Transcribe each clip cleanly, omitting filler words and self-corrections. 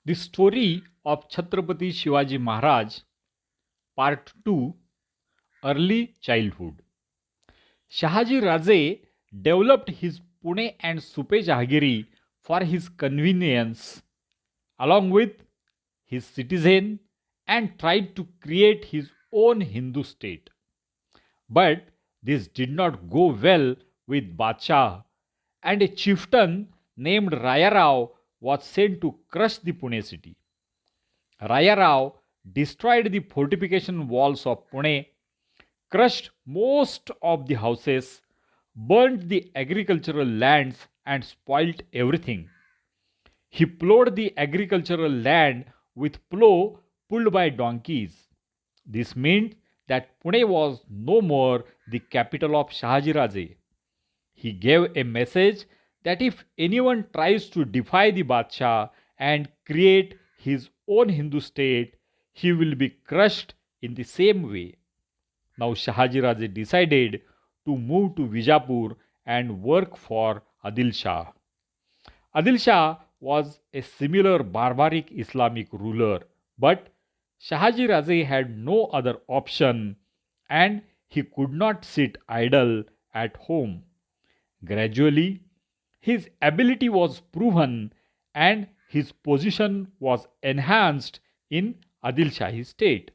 The story of Chhatrapati Shivaji Maharaj, Part 2, Early Childhood. Shahaji Raje developed his Pune and Supe Jahagiri for his convenience, along with his citizen, and tried to create his own Hindu state. But this did not go well with Badshah, and a chieftain named Raya Rao was sent to crush the Pune city. Raya Rao destroyed the fortification walls of Pune, crushed most of the houses, burnt the agricultural lands, and spoilt everything. He plowed the agricultural land with plough pulled by donkeys. This meant that Pune was no more the capital of Shahaji Raje. He gave a message that if anyone tries to defy the Badshah and create his own Hindu state, he will be crushed in the same way. Now Shahaji Raje decided to move to Vijapur and work for Adil Shah. Adil Shah was a similar barbaric Islamic ruler, but Shahaji Raje had no other option and he could not sit idle at home. Gradually, his ability was proven and his position was enhanced in Adil Shahi state.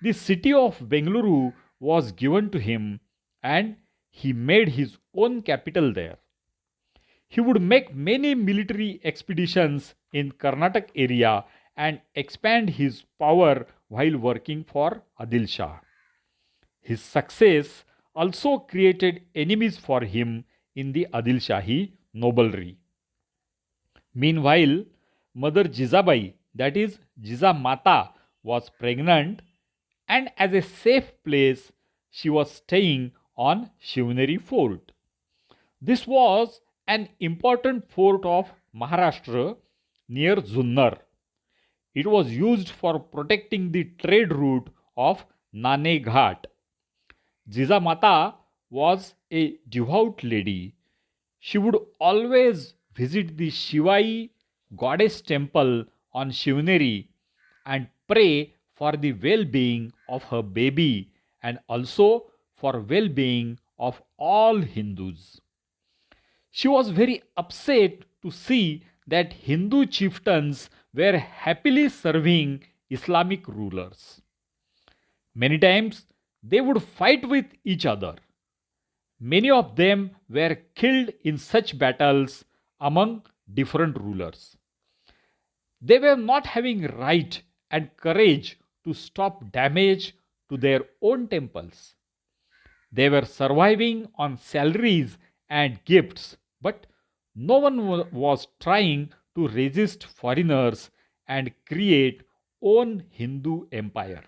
The city of Bengaluru was given to him and he made his own capital there. He would make many military expeditions in Karnataka area and expand his power while working for Adil Shah. His success also created enemies for him in the Adil Shahi nobility. Meanwhile, Mother Jizabai, that is Jizamata, was pregnant and as a safe place she was staying on Shivneri fort. This was an important fort of Maharashtra near Junnar. It was used for protecting the trade route of Nane Ghat. Jizamata was a devout lady. She would always visit the Shivai goddess temple on Shivneri and pray for the well-being of her baby and also for well-being of all Hindus. She was very upset to see that Hindu chieftains were happily serving Islamic rulers. Many times they would fight with each other. Many of them were killed in such battles among different rulers. They were not having right and courage to stop damage to their own temples. They were surviving on salaries and gifts, but no one was trying to resist foreigners and create own Hindu empire.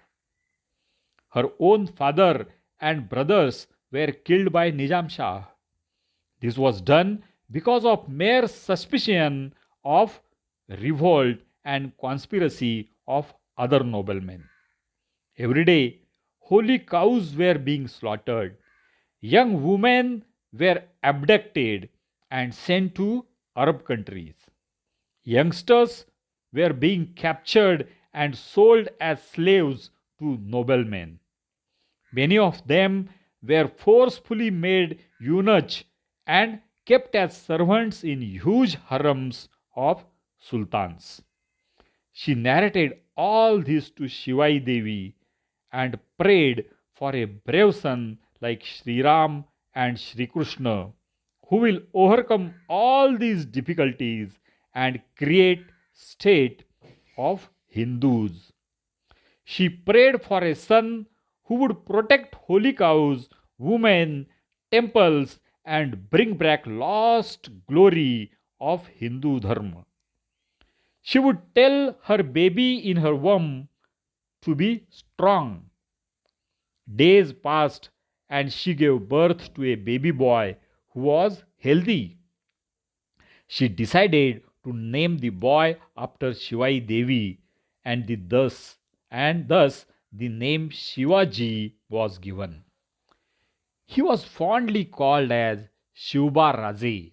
Her own father and brothers were killed by Nizam Shah. This was done because of mere suspicion of revolt and conspiracy of other noblemen. Every day, holy cows were being slaughtered. Young women were abducted and sent to Arab countries. Youngsters were being captured and sold as slaves to noblemen. Many of them were forcefully made eunuchs and kept as servants in huge harems of sultans. She narrated all this to Shivai Devi and prayed for a brave son like Sri Ram and Sri Krishna who will overcome all these difficulties and create state of Hindus. She prayed for a son who would protect holy cows, women, temples, and bring back lost glory of Hindu Dharma. She would tell her baby in her womb to be strong. Days passed and she gave birth to a baby boy who was healthy. She decided to name the boy after Shivai Devi and thus the name Shivaji was given. He was fondly called as Shivba Raje.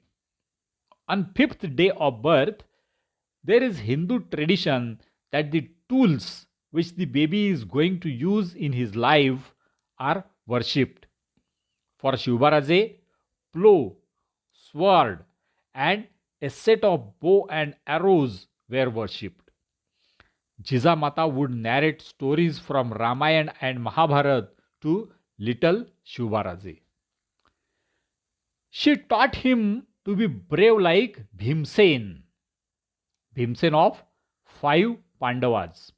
On fifth day of birth, There is Hindu tradition that the tools which the baby is going to use in his life are worshipped. For Shivaraje, plow, sword, and a set of bow and arrows were worshipped. Jizamata would narrate stories from Ramayana and Mahabharata to little Shivaraje. She taught him to be brave like Bhimsen of five Pandavas.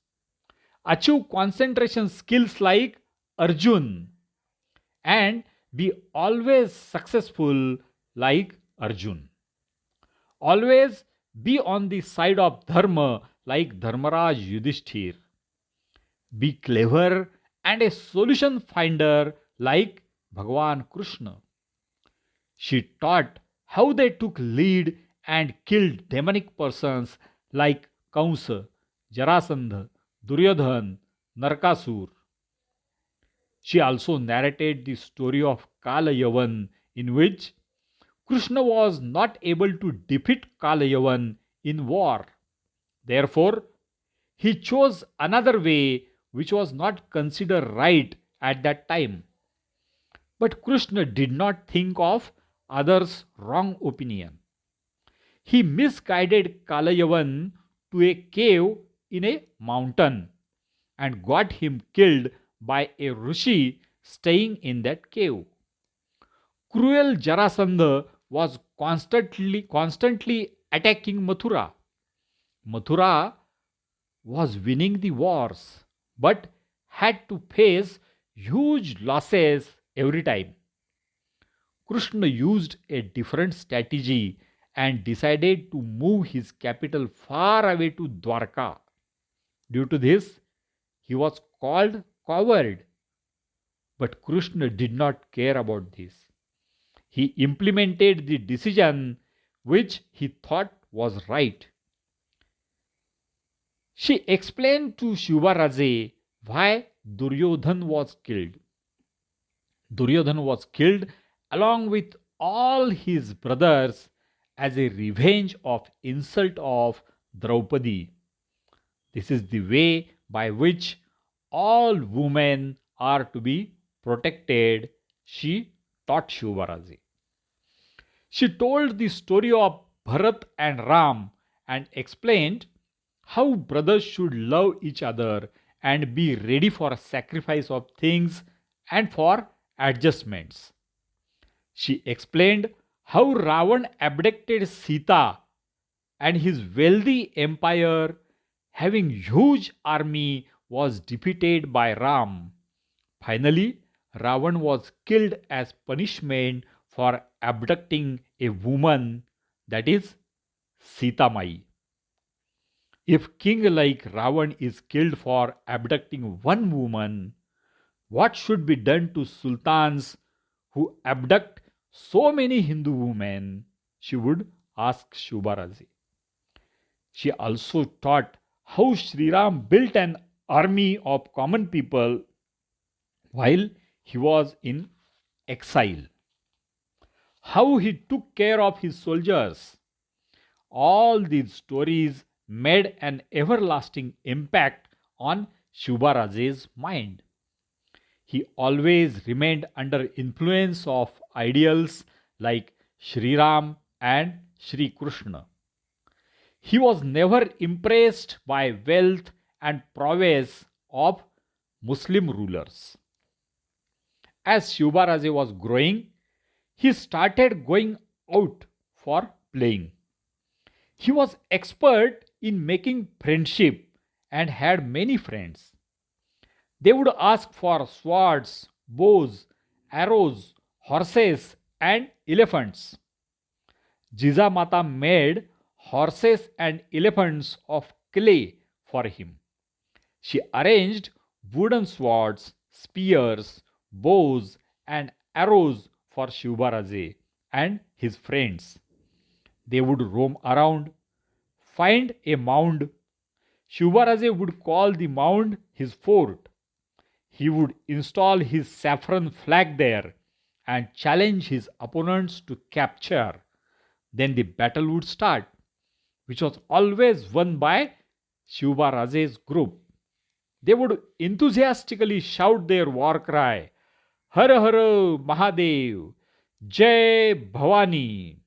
Achieve concentration skills like Arjun and be always successful like Arjun. Always be on the side of Dharma like Dharmaraj Yudhishthir. Be clever and a solution finder like Bhagavan Krishna. She taught how they took lead and killed demonic persons like Kamsa, Jarasandha, Duryodhan, Narkasur. She also narrated the story of Kalayavan, in which Krishna was not able to defeat Kalayavan in war. Therefore, he chose another way which was not considered right at that time. But Krishna did not think of others' wrong opinion. He misguided Kalayavan to a cave in a mountain and got him killed by a rishi staying in that cave. Cruel Jarasandha was constantly attacking Mathura. Mathura was winning the wars but had to face huge losses every time. Krishna used a different strategy and decided to move his capital far away to Dwarka. Due to this, he was called coward. But Krishna did not care about this. He implemented the decision which he thought was right. She explained to Shivaraje why Duryodhan was killed. Duryodhan was killed along with all his brothers as a revenge of insult of Draupadi. This is the way by which all women are to be protected, she taught Shivaraji. She told the story of Bharat and Ram and explained how brothers should love each other and be ready for sacrifice of things and for adjustments. She explained how Ravan abducted Sita and his wealthy empire, having huge army, was defeated by Ram. Finally, Ravan was killed as punishment for abducting a woman, that is Sita Mai. If king like Ravan is killed for abducting one woman, what should be done to sultans who abduct so many Hindu women? She would ask Shubharaji. She also taught how Sri Ram built an army of common people while he was in exile. How he took care of his soldiers. All these stories made an everlasting impact on Shubharaje's mind. He always remained under influence of ideals like Sri Ram and Sri Krishna. He was never impressed by wealth and prowess of Muslim rulers. As Shivaraje was growing, he started going out for playing. He was expert in making friendship and had many friends. They would ask for swords, bows, arrows, horses, and elephants. Jizamata made horses and elephants of clay for him. She arranged wooden swords, spears, bows, and arrows for Shivaraje and his friends. They would roam around, find a mound. Shivaraje would call the mound his fort. He would install his saffron flag there and challenge his opponents to capture. Then the battle would start. which was always won by Shivaraje's group. They would enthusiastically shout their war cry, Har Har Mahadev, Jai Bhavani.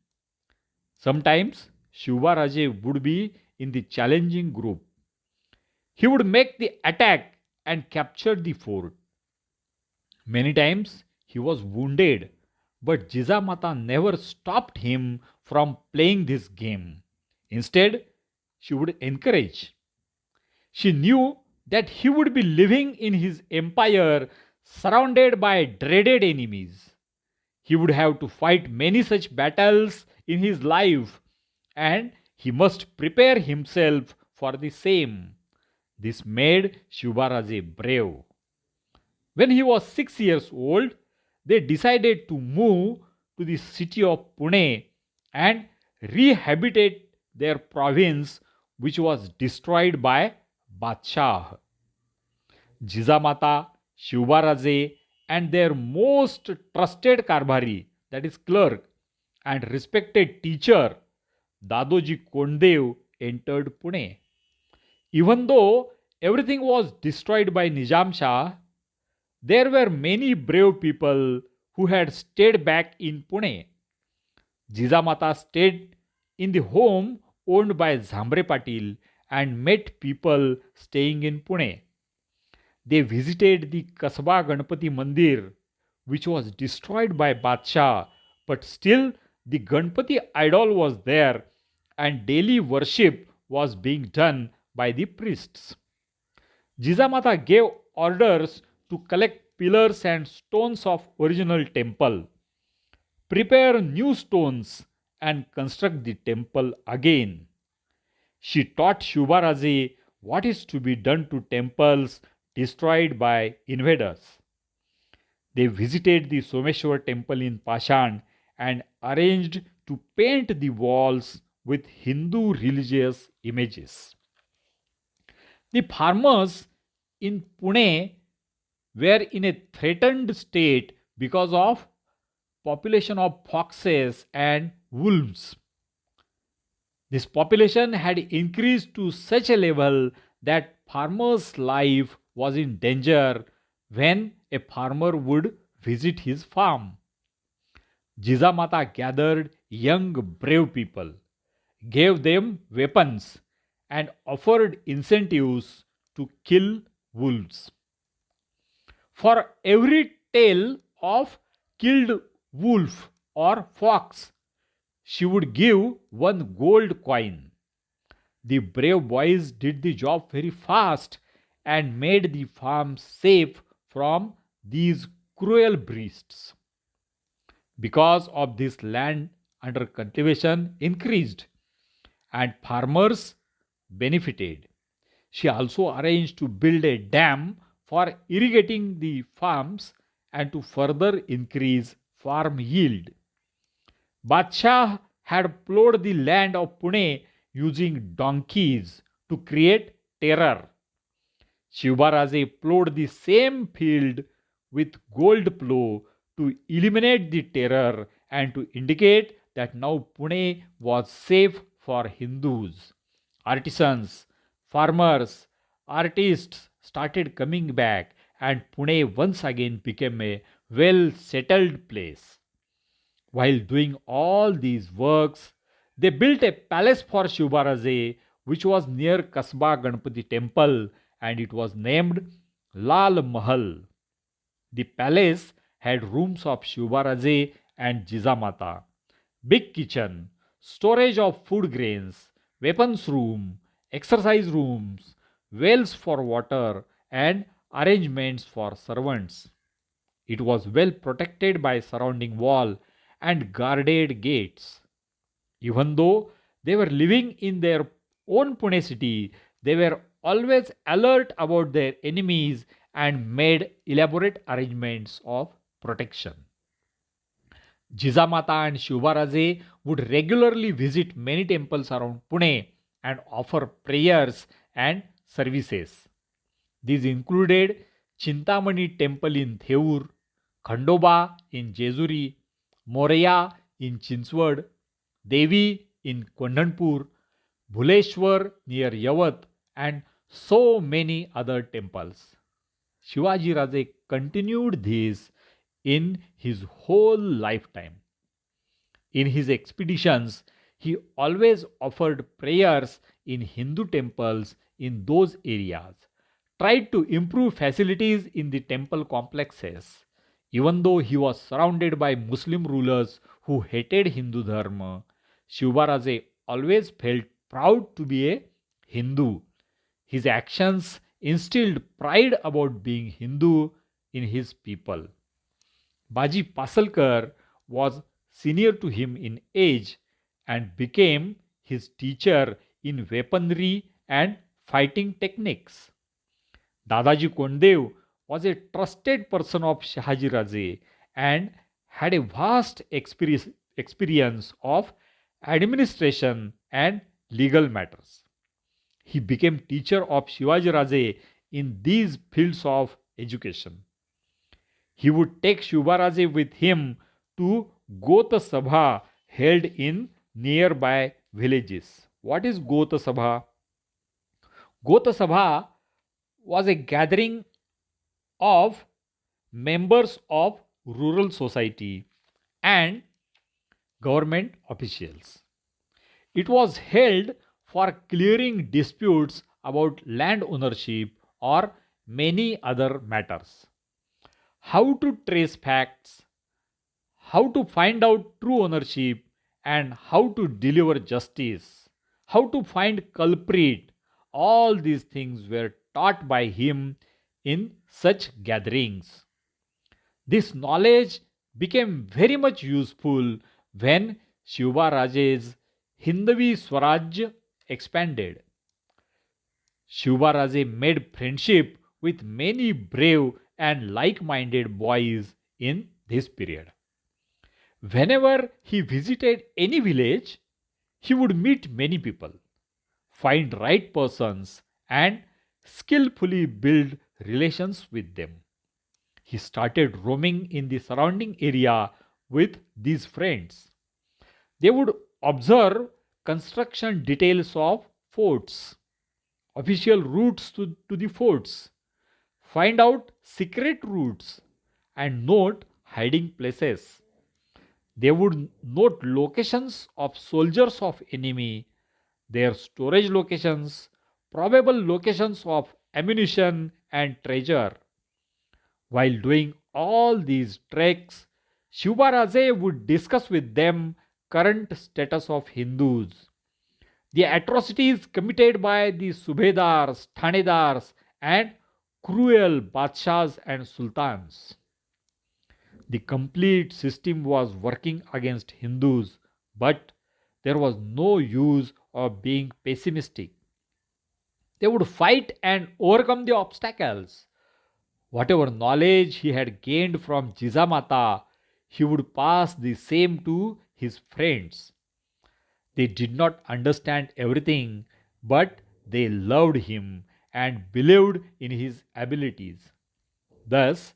Sometimes Shivaraje would be in the challenging group. He would make the attack and capture the fort. Many times he was wounded, but Jizamata never stopped him from playing this game. Instead, she would encourage. She knew that he would be living in his empire surrounded by dreaded enemies. He would have to fight many such battles in his life, and he must prepare himself for the same. This made Shivaraje brave. When he was 6 years old, they decided to move to the city of Pune and rehabilitate their province, which was destroyed by Badshah. Jizamata, Shivaraje, and their most trusted Karbhari, that is clerk, and respected teacher, Dadoji Kondev, entered Pune. Even though everything was destroyed by Nizam Shah, there were many brave people who had stayed back in Pune. Jizamata stayed in the home owned by Zambre Patil and met people staying in Pune. They visited the Kasba Ganpati Mandir, which was destroyed by Badshah, but still the Ganpati idol was there and daily worship was being done by the priests. Jizamata gave orders to collect pillars and stones of original temple, prepare new stones, and construct the temple again. She taught Shivaraje what is to be done to temples destroyed by invaders. They visited the Someshwar temple in Pashan and arranged to paint the walls with Hindu religious images. The farmers in Pune were in a threatened state because of population of foxes and wolves. This population had increased to such a level that farmer's life was in danger when a farmer would visit his farm. Jizamata gathered young brave people, gave them weapons, and offered incentives to kill wolves. For every tail of killed wolf or fox, she would give one gold coin. The brave boys did the job very fast and made the farm safe from these cruel beasts. Because of this, land under cultivation increased and farmers benefited. She also arranged to build a dam for irrigating the farms and to further increase farm yield. Badshah had plowed the land of Pune using donkeys to create terror. Shivaraje plowed the same field with gold plow to eliminate the terror and to indicate that now Pune was safe for Hindus. Artisans, farmers, artists started coming back, and Pune once again became a well settled place. While doing all these works, they built a palace for Shivaraje, which was near Kasba Ganpati temple, and it was named Lal Mahal. The palace had rooms of Shivaraje and Jizamata, big kitchen, storage of food grains, weapons room, exercise rooms, wells for water, and arrangements for servants. It was well protected by surrounding wall and guarded gates. Even though they were living in their own Pune city, they were always alert about their enemies and made elaborate arrangements of protection. Jizamata and Shivaraje would regularly visit many temples around Pune and offer prayers and services. These included Chintamani temple in Theur, Khandoba in Jejuri, Moraya in Chinswad, Devi in Kondhanpur, Bhuleshwar near Yavat, and so many other temples. Shivaji Raje continued this in his whole lifetime. In his expeditions, he always offered prayers in Hindu temples in those areas, tried to improve facilities in the temple complexes. Even though he was surrounded by Muslim rulers who hated Hindu Dharma, Shivaraje always felt proud to be a Hindu. His actions instilled pride about being Hindu in his people. Baji Pasalkar was senior to him in age and became his teacher in weaponry and fighting techniques. Dadaji Kondev was a trusted person of Shahaji Raje and had a vast experience of administration and legal matters. He became teacher of Shivaji Raje in these fields of education. He would take Shubharaje with him to Gota Sabha held in nearby villages. What is Gota Sabha? Gota Sabha was a gathering of members of rural society and government officials. It was held for clearing disputes about land ownership or many other matters. How to trace facts, how to find out true ownership, and how to deliver justice, how to find culprit. All these things were taught by him in such gatherings. This knowledge became very much useful when Shivaraje's Hindavi Swaraj expanded. Shivaraje made friendship with many brave and like minded boys in this period. Whenever he visited any village, he would meet many people, find right persons, and skillfully build relations with them. He started roaming in the surrounding area with these friends. They would observe construction details of forts, official routes to the forts, find out secret routes, and note hiding places. They would note locations of soldiers of enemy, their storage locations, probable locations of ammunition and treasure. While doing all these treks, Shivaraje would discuss with them current status of Hindus, the atrocities committed by the Subedars, Thanedars, and cruel Badshahs and Sultans. The complete system was working against Hindus, but there was no use of being pessimistic. They would fight and overcome the obstacles. Whatever knowledge he had gained from Jizamata, he would pass the same to his friends. They did not understand everything, but they loved him and believed in his abilities. Thus,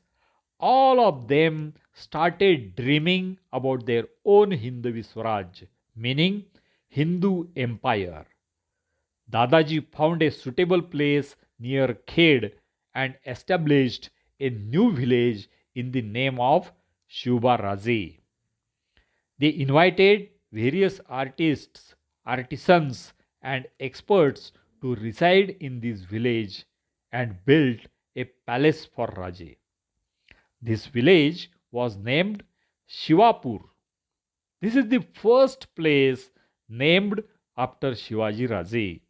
all of them started dreaming about their own Hindu Swaraj, meaning Hindu empire. Dadaji found a suitable place near Khed and established a new village in the name of Shubha Raje. They invited various artists, artisans, and experts to reside in this village and built a palace for Raje. This village was named Shivapur. This is the first place named after Shivaji Raje.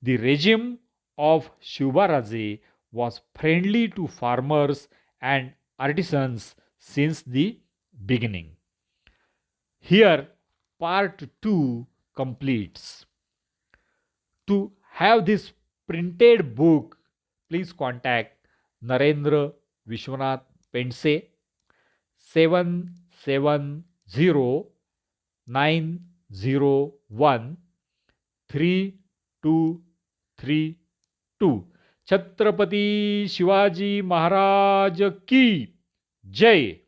The regime of Shivaraje was friendly to farmers and artisans since the beginning. Here, part 2 completes. To have this printed book, please contact Narendra Vishwanath Pense 770-901-3232. Chhatrapati Shivaji Maharaj की जय।